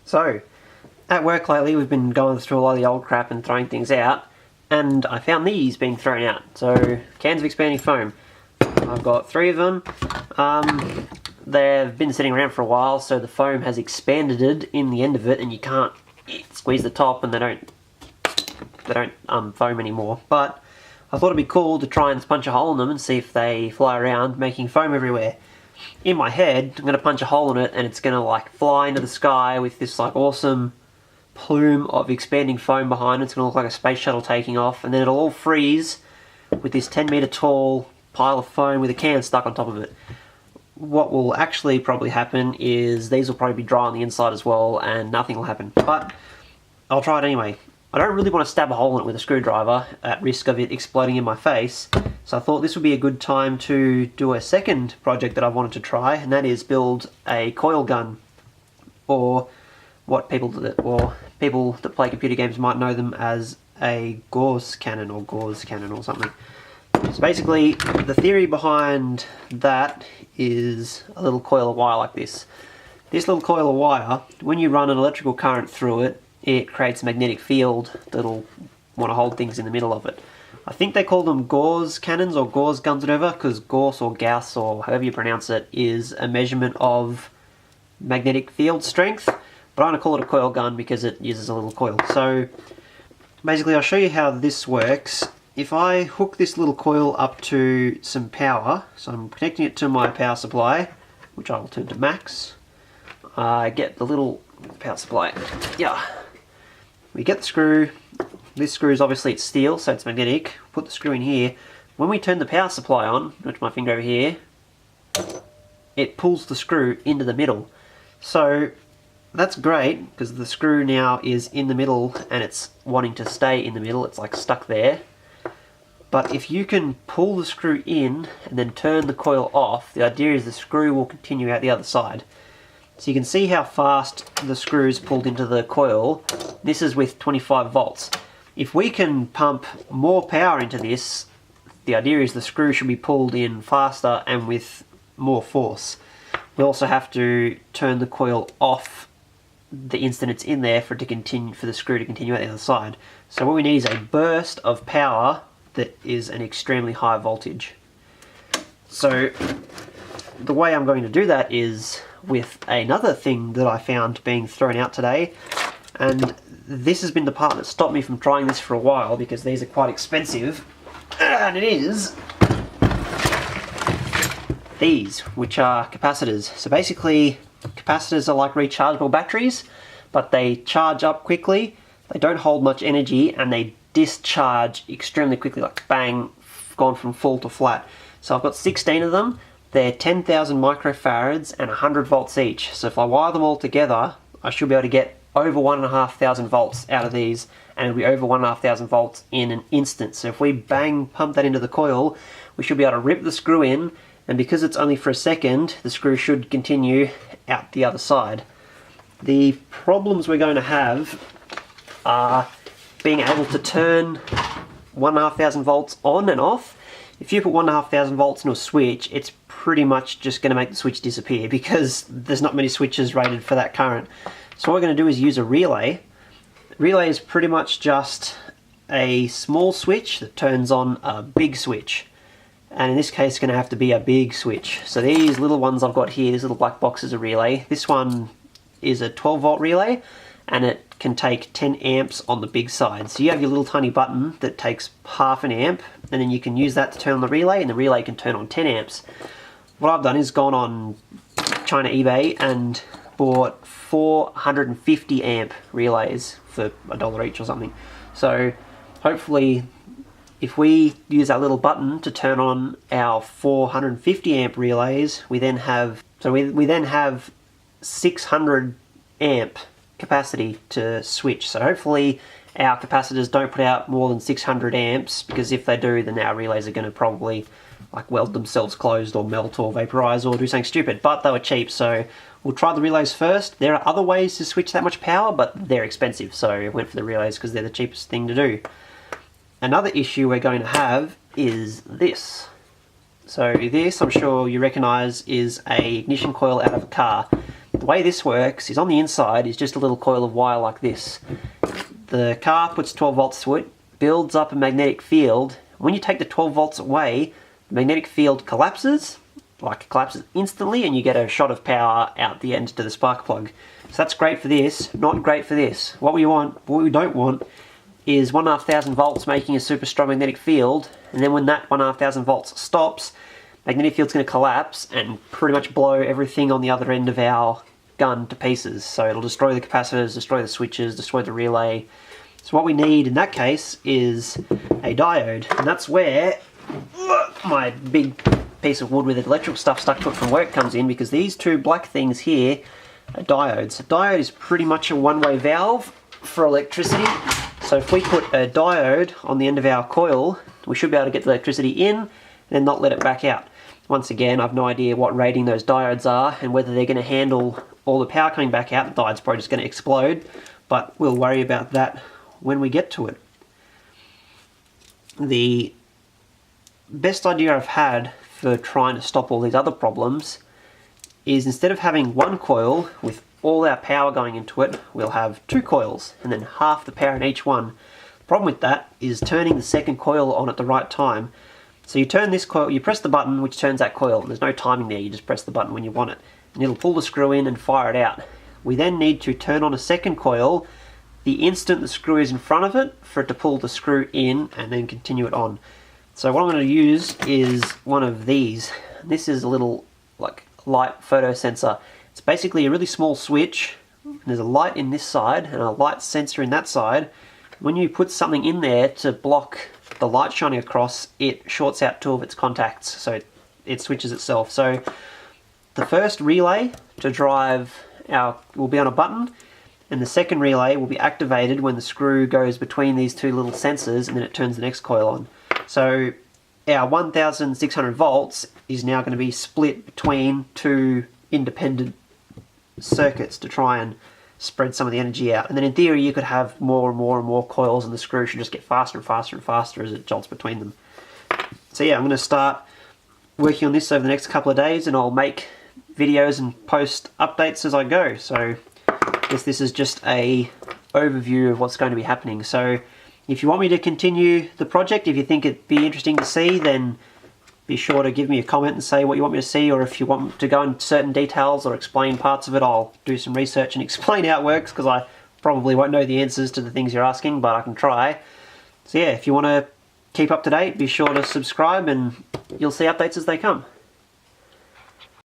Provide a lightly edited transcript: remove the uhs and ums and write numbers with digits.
So, at work lately we've been going through a lot of the old crap and throwing things out, and I found these being thrown out. So, cans of expanding foam. I've got 3 of them. They've been sitting around for a while, so the foam has expanded in the end of it, and you can't squeeze the top, and they don't foam anymore. But I thought it'd be cool to try and punch a hole in them and see if they fly around, making foam everywhere. In my head, I'm going to punch a hole in it, and it's going to like fly into the sky with this like awesome plume of expanding foam behind it. It's going to look like a space shuttle taking off, and then it'll all freeze with this 10-meter tall pile of foam with a can stuck on top of it. What will actually probably happen is these will probably be dry on the inside as well, and nothing will happen. But I'll try it anyway. I don't really want to stab a hole in it with a screwdriver at risk of it exploding in my face, so I thought this would be a good time to do a second project that I wanted to try, and that is build a coil gun, or what people that play computer games might know them as a Gauss cannon or something. So basically, the theory behind that is a little coil of wire like this. This little coil of wire, when you run an electrical current through it, it creates a magnetic field that'll want to hold things in the middle of it. I think they call them Gauss cannons or Gauss guns, whatever, because Gauss or Gauss or however you pronounce it is a measurement of magnetic field strength. But I'm going to call it a coil gun because it uses a little coil. So basically I'll show you how this works. If I hook this little coil up to some power, so I'm connecting it to my power supply, which I will turn to max, I get the little power supply. Yeah. We get the screw. This screw is obviously it's steel, so it's magnetic. Put the screw in here. When we turn the power supply on, which my finger over here, it pulls the screw into the middle. So that's great, because the screw now is in the middle and it's wanting to stay in the middle. It's like stuck there. But if you can pull the screw in and then turn the coil off, the idea is the screw will continue out the other side. So you can see how fast the screw is pulled into the coil. This is with 25 volts. If we can pump more power into this, the idea is the screw should be pulled in faster and with more force. We also have to turn the coil off the instant it's in there for the screw to continue out the other side. So what we need is a burst of power that is an extremely high voltage. So the way I'm going to do that is with another thing that I found being thrown out today, and this has been the part that stopped me from trying this for a while because these are quite expensive, and it is these, which are capacitors. So basically capacitors are like rechargeable batteries, but they charge up quickly, they don't hold much energy, and they discharge extremely quickly, like bang, gone from full to flat. So I've got 16 of them. They're 10,000 microfarads and 100 volts each. So if I wire them all together, I should be able to get over 1,500 volts out of these, and it'll be over 1,500 volts in an instant. So if we bang pump that into the coil, we should be able to rip the screw in, and because it's only for a second, the screw should continue out the other side. The problems we're going to have are being able to turn 1,500 volts on and off. If you put 1,500 volts into a switch, it's pretty much just going to make the switch disappear because there's not many switches rated for that current. So what we're going to do is use a relay. Relay is pretty much just a small switch that turns on a big switch. And in this case, it's going to have to be a big switch. So these little ones I've got here, this little black box is a relay. This one is a 12 volt relay, and it can take 10 amps on the big side. So you have your little tiny button that takes half an amp, and then you can use that to turn on the relay, and the relay can turn on 10 amps. What I've done is gone on China eBay and bought 450 amp relays for $1 each or something. So hopefully if we use that little button to turn on our 450 amp relays, we then have 600 amp capacity to switch. So hopefully our capacitors don't put out more than 600 amps, because if they do, then our relays are going to probably like weld themselves closed or melt or vaporize or do something stupid. But they were cheap, so we'll try the relays first. There are other ways to switch that much power, but they're expensive, so I went for the relays because they're the cheapest thing to do. Another issue we're going to have is this. So this, I'm sure you recognize, is a ignition coil out of a car. The The way this works is on the inside is just a little coil of wire like this. The car puts 12 volts to it, builds up a magnetic field. When you take the 12 volts away, the magnetic field collapses instantly, and you get a shot of power out the end to the spark plug. So that's great for this, not great for this. What we don't want is 1,500 volts making a super strong magnetic field, and then when that 1,500 volts stops, magnetic field's going to collapse and pretty much blow everything on the other end of our gun to pieces. So it'll destroy the capacitors, destroy the switches, destroy the relay. So what we need in that case is a diode, and that's where my big piece of wood with electrical stuff stuck to it from work comes in, because these two black things here are diodes. A diode is pretty much a one-way valve for electricity. So if we put a diode on the end of our coil, we should be able to get the electricity in and then not let it back out. Once again, I've no idea what rating those diodes are and whether they're going to handle all the power coming back out. The diode's probably just going to explode, but we'll worry about that when we get to it. The best idea I've had for trying to stop all these other problems is, instead of having one coil with all our power going into it, we'll have two coils and then half the power in each one. The problem with that is turning the second coil on at the right time. So you turn this coil, you press the button which turns that coil, and there's no timing there, you just press the button when you want it, and it'll pull the screw in and fire it out. We then need to turn on a second coil the instant the screw is in front of it for it to pull the screw in and then continue it on. So what I'm going to use is one of these. This is a little light photo sensor. It's basically a really small switch. There's a light in this side and a light sensor in that side. When you put something in there to block the light shining across, it shorts out two of its contacts, so it switches itself. So the first relay to drive will be on a button, and the second relay will be activated when the screw goes between these two little sensors, and then it turns the next coil on. So our 1,600 volts is now going to be split between two independent circuits to try and spread some of the energy out. And then in theory you could have more and more and more coils, and the screw should just get faster and faster and faster as it jolts between them. So yeah, I'm going to start working on this over the next couple of days, and I'll make videos and post updates as I go. So I guess this is just a overview of what's going to be happening. So if you want me to continue the project, if you think it'd be interesting to see, then be sure to give me a comment and say what you want me to see, or if you want to go into certain details or explain parts of it, I'll do some research and explain how it works, because I probably won't know the answers to the things you're asking, but I can try. So yeah, if you want to keep up to date, be sure to subscribe and you'll see updates as they come.